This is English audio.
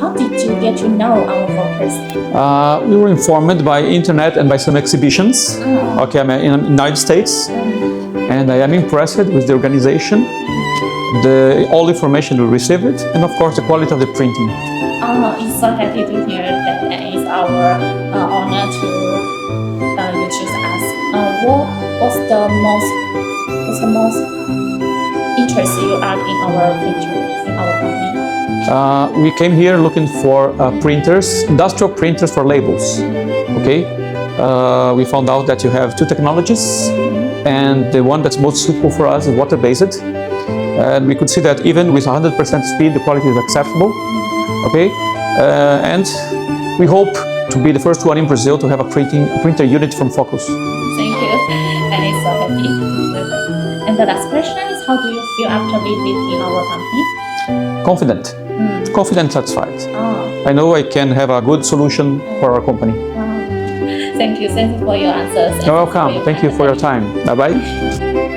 how did you get to know our Focus? We were informed by internet and by some exhibitions. Okay, I'm in the United States, and I am impressed with the organization, all the information we received, and of course the quality of the printing. It's so happy to hear that, and it's our honor to you choose us. What's the most interest you are in our printer, in our company? We came here looking for printers, industrial printers for labels. Okay, we found out that you have two technologies, and the one that's most suitable for us is water-based. And we could see that even with 100% speed, the quality is acceptable. Okay, and we hope to be the first one in Brazil to have a printer unit from Focus. Thank you, and it's so happy. And the last question is, how do you feel after visiting our company? Confident. Confident, satisfied. Oh. I know I can have a good solution for our company. Thank you for your answers. You're welcome. Thank you for your time. Bye-bye.